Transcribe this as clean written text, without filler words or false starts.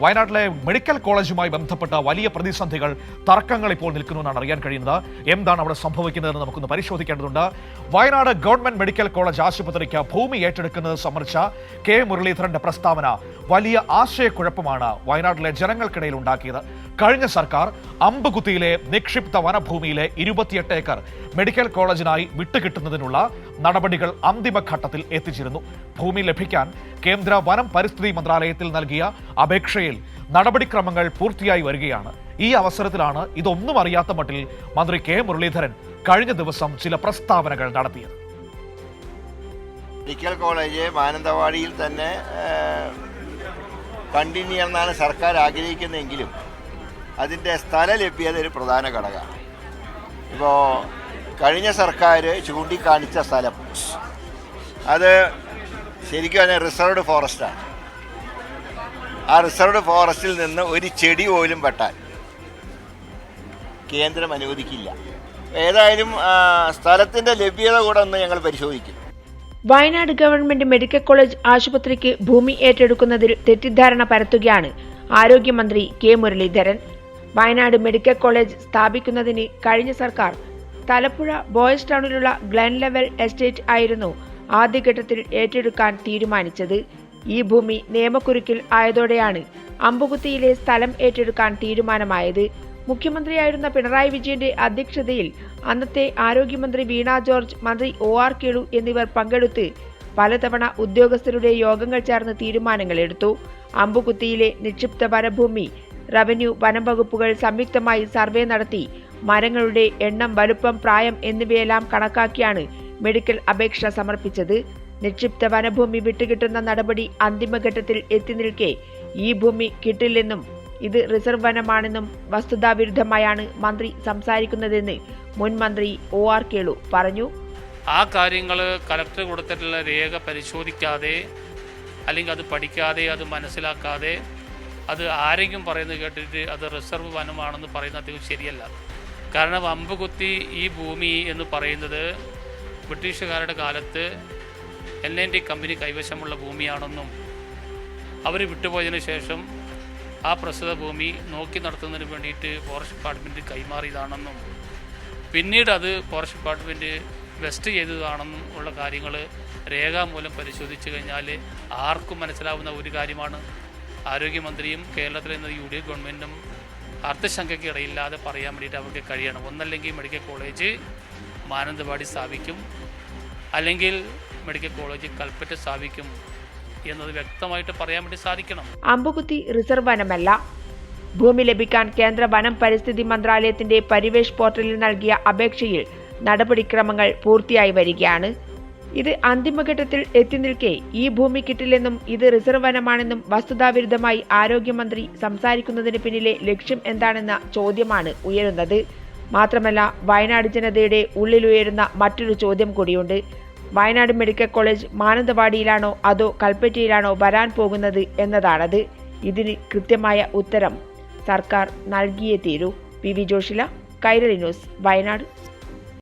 വയനാട്ടിലെ മെഡിക്കൽ കോളേജുമായി ബന്ധപ്പെട്ട വലിയ പ്രതിസന്ധികൾ, തർക്കങ്ങൾ ഇപ്പോൾ നിൽക്കുന്നുവെന്നാണ് അറിയാൻ കഴിയുന്നത്. എന്താണ് അവിടെ സംഭവിക്കുന്നതെന്ന് നമുക്കൊന്ന് പരിശോധിക്കേണ്ടതുണ്ട്. വയനാട് ഗവൺമെന്റ് മെഡിക്കൽ കോളേജ് ആശുപത്രിക്ക് ഭൂമി ഏറ്റെടുക്കുന്നത് സംബന്ധിച്ച കെ മുരളീധരന്റെ പ്രസ്താവന വലിയ ആശയക്കുഴപ്പമാണ് വയനാട്ടിലെ ജനങ്ങൾക്കിടയിൽ ഉണ്ടാക്കിയത്. കഴിഞ്ഞ സർക്കാർ അമ്പുകുത്തിയിലെ നിക്ഷിപ്ത വനഭൂമിയിലെ 28 ഏക്കർ മെഡിക്കൽ കോളേജിനായി വിട്ടുകിട്ടുന്നതിനുള്ള നടപടികൾ അന്തിമഘട്ടത്തിൽ എത്തിച്ചിരുന്നു. ഭൂമി ലഭിക്കാൻ കേന്ദ്ര വനം പരിസ്ഥിതി മന്ത്രാലയത്തിൽ നൽകിയ അപേക്ഷയിൽ നടപടിക്രമങ്ങൾ പൂർത്തിയായി വരികയാണ്. ഈ അവസരത്തിലാണ് ഇതൊന്നും അറിയാത്ത മട്ടിൽ മന്ത്രി കെ മുരളീധരൻ കഴിഞ്ഞ ദിവസം ചില പ്രസ്താവനകൾ നടത്തിയത്. മെഡിക്കൽ കോളേജ് മാനന്തവാടിയിൽ തന്നെ കണ്ടിന്യൂ ചെയ്യാനാണ് സർക്കാർ ആഗ്രഹിക്കുന്നതെങ്കിലും അതിൻ്റെ സ്ഥല ലഭ്യത ഒരു പ്രധാന ഘടകമാണ്. ഇപ്പോൾ കഴിഞ്ഞ സർക്കാർ ചൂണ്ടിക്കാണിച്ച സ്ഥലം അത് ശരിക്കും അതിന് റിസർവ്ഡ് ഫോറസ്റ്റാണ്. ആ റിസർവ്ഡ് ഫോറസ്റ്റിൽ നിന്ന് ഒരു ചെടി പോലും വെട്ടാൻ കേന്ദ്രം അനുവദിക്കില്ല. ഏതായാലും സ്ഥലത്തിൻ്റെ ലഭ്യത കൂടെ ഒന്ന് ഞങ്ങൾ പരിശോധിക്കും. വയനാട് ഗവൺമെന്റ് മെഡിക്കൽ കോളേജ് ആശുപത്രിക്ക് ഭൂമി ഏറ്റെടുക്കുന്നതിൽ തെറ്റിദ്ധാരണ പരത്തുകയാണ് ആരോഗ്യമന്ത്രി K Muraleedharan. Wayanad medical college സ്ഥാപിക്കുന്നതിന് കഴിഞ്ഞ സർക്കാർ തലപ്പുഴ ബോയ്സ് ടൗണിലുള്ള ഗ്ലെൻ ലെവൽ എസ്റ്റേറ്റ് ആയിരുന്നു ആദ്യഘട്ടത്തിൽ ഏറ്റെടുക്കാൻ തീരുമാനിച്ചത്. ഈ ഭൂമി നിയമക്കുരുക്കിൽ ആയതോടെയാണ് അമ്പുകുത്തിയിലെ സ്ഥലം ഏറ്റെടുക്കാൻ തീരുമാനമായത്. മുഖ്യമന്ത്രിയായിരുന്ന പിണറായി വിജയന്റെ അധ്യക്ഷതയിൽ അന്നത്തെ ആരോഗ്യമന്ത്രി വീണ ജോർജ്, മന്ത്രി OR കേളു എന്നിവർ പങ്കെടുത്ത് പലതവണ ഉദ്യോഗസ്ഥരുടെ യോഗങ്ങൾ ചേർന്ന് തീരുമാനങ്ങൾ എടുത്തു. അമ്പുകുത്തിയിലെ നിക്ഷിപ്ത വനഭൂമി റവന്യൂ, വനം വകുപ്പുകൾ സംയുക്തമായി സർവേ നടത്തി മരങ്ങളുടെ എണ്ണം, വലുപ്പം, പ്രായം എന്നിവയെല്ലാം കണക്കാക്കിയാണ് മെഡിക്കൽ അപേക്ഷ സമർപ്പിച്ചത്. നിക്ഷിപ്ത വനഭൂമി വിട്ടുകിട്ടുന്ന നടപടി അന്തിമഘട്ടത്തിൽ എത്തി നിൽക്കെ ഈ ഭൂമി കിട്ടില്ലെന്നും ഇത് റിസർവ് വനമാണെന്നും വസ്തുതാവിരുദ്ധമായാണ് മന്ത്രി സംസാരിക്കുന്നതെന്ന് മുൻ മന്ത്രി OR കേളു പറഞ്ഞു. ആ കാര്യങ്ങൾ കലക്ടർ കൊടുത്തിട്ടുള്ള രേഖ പരിശോധിക്കാതെ, അല്ലെങ്കിൽ അത് പഠിക്കാതെ, അത് മനസ്സിലാക്കാതെ, അത് ആരെങ്കിലും പറയുന്നത് കേട്ടിട്ട് അത് റിസർവ് വനമാണെന്ന് പറയുന്നത് അധികം ശരിയല്ല. കാരണം അമ്പുകുത്തി ഈ ഭൂമി എന്ന് പറയുന്നത് ബ്രിട്ടീഷുകാരുടെ കാലത്ത് L&T കമ്പനി കൈവശമുള്ള ഭൂമിയാണെന്നും അവർ വിട്ടുപോയതിനു ശേഷം ആ പ്രസ്തുത ഭൂമി നോക്കി നടത്തുന്നതിന് വേണ്ടിയിട്ട് ഫോറസ്റ്റ് ഡിപ്പാർട്ട്മെൻറ്റ് കൈമാറിയതാണെന്നും പിന്നീട് അത് ഫോറസ്റ്റ് ഡിപ്പാർട്ട്മെൻറ്റ് വെസ്റ്റ് ചെയ്തതാണെന്നും ഉള്ള കാര്യങ്ങൾ രേഖാമൂലം പരിശോധിച്ച് കഴിഞ്ഞാൽ ആർക്കും മനസ്സിലാവുന്ന ഒരു കാര്യമാണ്. ആരോഗ്യമന്ത്രിയും കേരളത്തിലെ UDF ഗവൺമെൻറ്റും അർത്ഥശങ്കയ്ക്ക് ഇടയില്ലാതെ പറയാൻ വേണ്ടിയിട്ട് അവർക്ക് കഴിയണം. ഒന്നല്ലെങ്കിൽ മെഡിക്കൽ കോളേജ് മാനന്തവാടി സ്ഥാപിക്കും, അല്ലെങ്കിൽ മെഡിക്കൽ കോളേജ് കൽപ്പറ്റ സ്ഥാപിക്കും എന്നത് വ്യക്തമായിട്ട് പറയാൻ വേണ്ടി സാധിക്കണം. അമ്പുകുത്തി റിസർവ് വനമല്ല. ഭൂമി ലഭിക്കാൻ കേന്ദ്ര വനം പരിസ്ഥിതി മന്ത്രാലയത്തിന്റെ പരിവേഷ് പോർട്ടലിൽ നൽകിയ അപേക്ഷയിൽ നടപടിക്രമങ്ങൾ പൂർത്തിയായി വരികയാണ്. ഇത് അന്തിമഘട്ടത്തിൽ എത്തി നിൽക്കെ ഈ ഭൂമി കിട്ടില്ലെന്നും ഇത് റിസർവ് വനമാണെന്നും വസ്തുതാവിരുദ്ധമായി ആരോഗ്യമന്ത്രി സംസാരിക്കുന്നതിന് പിന്നിലെ ലക്ഷ്യം എന്താണെന്ന ചോദ്യമാണ് ഉയരുന്നത്. മാത്രമല്ല, വയനാട് ജനതയുടെ ഉള്ളിലുയരുന്ന മറ്റൊരു ചോദ്യം കൂടിയുണ്ട്. വയനാട് മെഡിക്കൽ കോളേജ് മാനന്തവാടിയിലാണോ അതോ കൽപ്പറ്റയിലാണോ വരാൻ പോകുന്നത് എന്നതാണത്. ഇതിന് കൃത്യമായ ഉത്തരം സർക്കാർ നൽകിയേ തീരൂ. PV Joshila, Kairali news, Wayanad.